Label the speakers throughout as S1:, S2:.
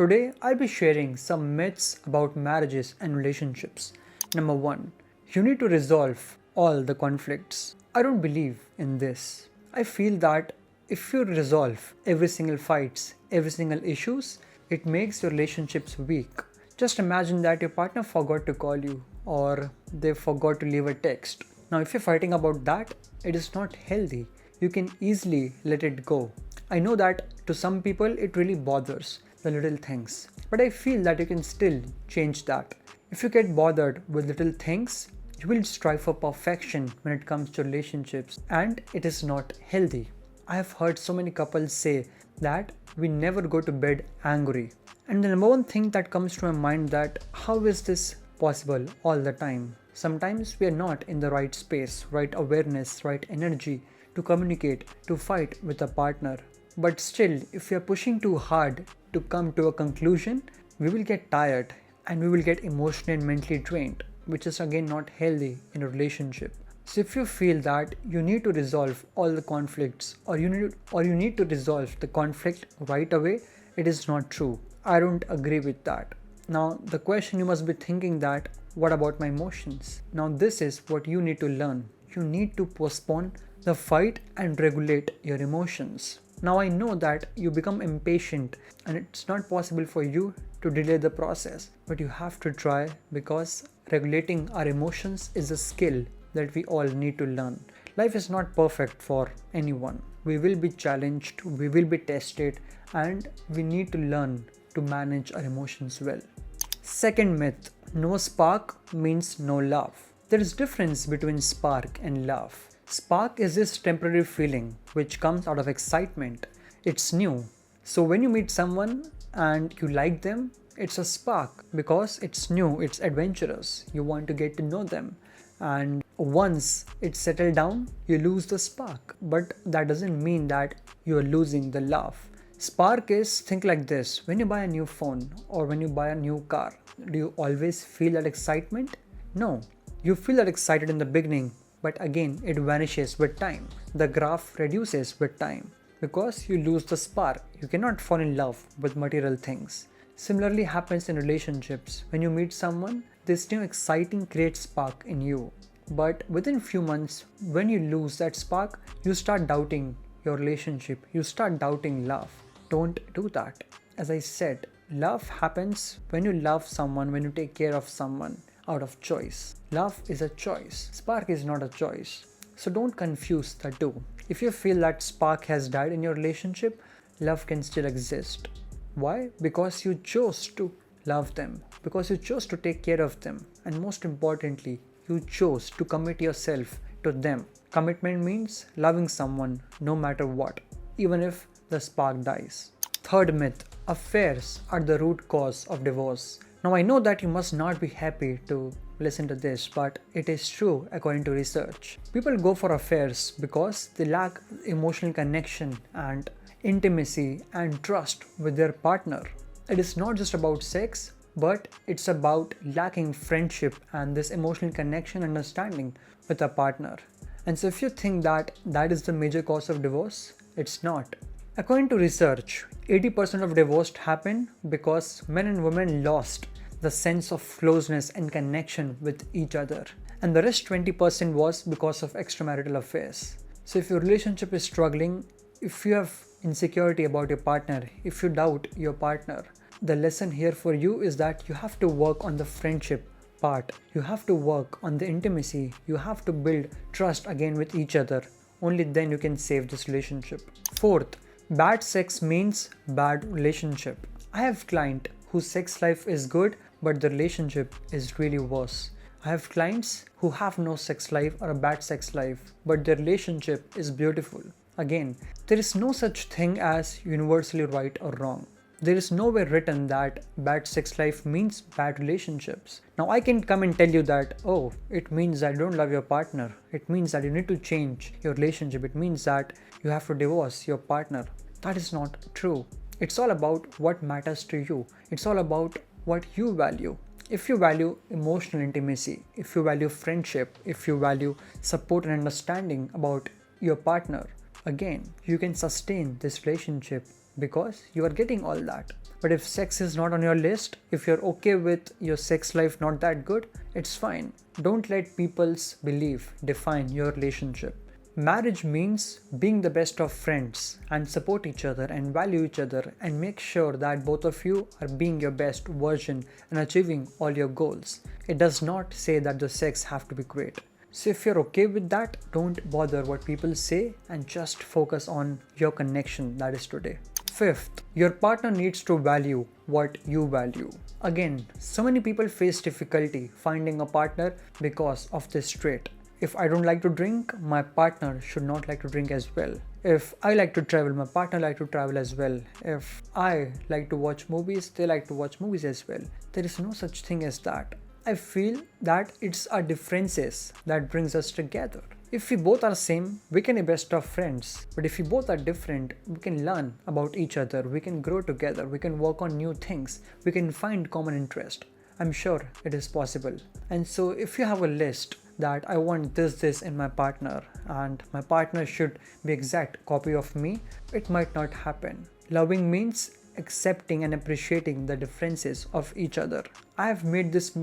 S1: Today, I'll be sharing some myths about marriages and relationships. Number 1. You need to resolve all the conflicts. I don't believe in this. I feel that if you resolve every single fights, every single issues, it makes your relationships weak. Just imagine that your partner forgot to call you or they forgot to leave a text. Now, if you're fighting about that, it is not healthy. You can easily let it go. I know that to some people it really bothers the little things, but I feel that you can still change that. If you get bothered with little things, you will strive for perfection when it comes to relationships, and it is not healthy. I have heard so many couples say that we never go to bed angry. And the number one thing that comes to my mind that how is this possible all the time? Sometimes we are not in the right space, right awareness, right energy to communicate, to fight with a partner. But still, if we are pushing too hard to come to a conclusion, we will get tired and we will get emotionally and mentally drained, which is again not healthy in a relationship. So if you feel that you need to resolve all the conflicts or you need to resolve the conflict right away, it is not true. I don't agree with that. Now the question you must be thinking that what about my emotions? Now this is what you need to learn. You need to postpone the fight and regulate your emotions. Now I know that you become impatient and it's not possible for you to delay the process, but you have to try because regulating our emotions is a skill that we all need to learn. Life is not perfect for anyone. We will be challenged, we will be tested, and we need to learn to manage our emotions well. Second myth, no spark means no love. There is difference between spark and love. Spark is this temporary feeling which comes out of excitement. It's new. So when you meet someone and you like them, it's a spark because it's new, it's adventurous. You want to get to know them. And once it's settled down, you lose the spark. But that doesn't mean that you are losing the love. Spark is, think like this, when you buy a new phone or when you buy a new car, do you always feel that excitement? No. You feel that excited in the beginning, but again it vanishes with time. The graph reduces with time because you lose the spark. You cannot fall in love with material things. Similarly happens in relationships. When you meet someone, this new exciting creates spark in you. But within few months, when you lose that spark, you start doubting your relationship. You start doubting love. Don't do that. As I said, love happens when you love someone, when you take care of someone out of choice. Love is a choice. Spark is not a choice. So don't confuse the two. If you feel that spark has died in your relationship, love can still exist. Why? Because you chose to love them, because you chose to take care of them, and most importantly, you chose to commit yourself to them. Commitment means loving someone no matter what, even if the spark dies. Third myth, affairs are the root cause of divorce. Now I know that you must not be happy to listen to this, but it is true according to research. People go for affairs because they lack emotional connection and intimacy and trust with their partner. It is not just about sex, but it's about lacking friendship and this emotional connection and understanding with a partner. And so if you think that that is the major cause of divorce, it's not. According to research, 80% of divorce happen because men and women lost the sense of closeness and connection with each other. And the rest 20% was because of extramarital affairs. So if your relationship is struggling, if you have insecurity about your partner, if you doubt your partner, the lesson here for you is that you have to work on the friendship part. You have to work on the intimacy. You have to build trust again with each other. Only then you can save this relationship. Fourth, bad sex means bad relationship. I have client whose sex life is good, but the relationship is really worse. I have clients who have no sex life or a bad sex life, but their relationship is beautiful. Again, there is no such thing as universally right or wrong. There is nowhere written that bad sex life means bad relationships. Now I can come and tell you that, oh, it means that you don't love your partner. It means that you need to change your relationship. It means that you have to divorce your partner. That is not true. It's all about what matters to you. It's all about what you value. If you value emotional intimacy, if you value friendship, if you value support and understanding about your partner, again, you can sustain this relationship because you are getting all that. But if sex is not on your list, if you're okay with your sex life not that good, it's fine. Don't let people's belief define your relationship. Marriage means being the best of friends and support each other and value each other and make sure that both of you are being your best version and achieving all your goals. It does not say that the sex have to be great. So if you're okay with that, don't bother what people say and just focus on your connection that is today. Fifth, your partner needs to value what you value. Again, so many people face difficulty finding a partner because of this trait. If I don't like to drink, my partner should not like to drink as well. If I like to travel, my partner like to travel as well. If I like to watch movies, they like to watch movies as well. There is no such thing as that. I feel that it's our differences that brings us together. If we both are same, we can be best of friends. But if we both are different, we can learn about each other, we can grow together, we can work on new things, we can find common interest. I'm sure it is possible. And so if you have a list that I want this in my partner and my partner should be exact copy of me, it might not happen. Loving means accepting and appreciating the differences of each other. I have made this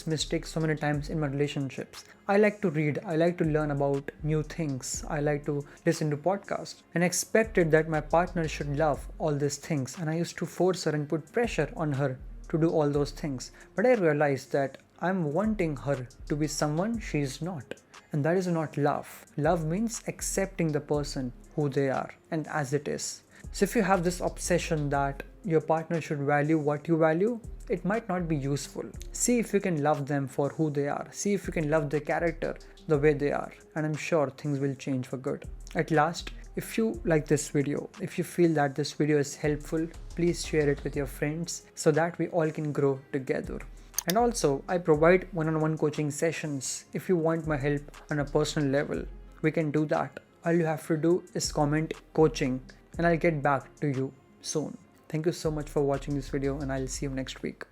S1: mistake so many times in my relationships. I like to read, I like to learn about new things, I like to listen to podcasts and expected that my partner should love all these things, and I used to force her and put pressure on her to do all those things. But I realized that I'm wanting her to be someone she is not. And that is not love. Love means accepting the person who they are and as it is. So if you have this obsession that your partner should value what you value, it might not be useful. See if you can love them for who they are. See if you can love their character the way they are. And I'm sure things will change for good. At last, if you like this video, if you feel that this video is helpful, please share it with your friends so that we all can grow together. And also, I provide one-on-one coaching sessions. If you want my help on a personal level, we can do that. All you have to do is comment coaching and I'll get back to you soon. Thank you so much for watching this video and I'll see you next week.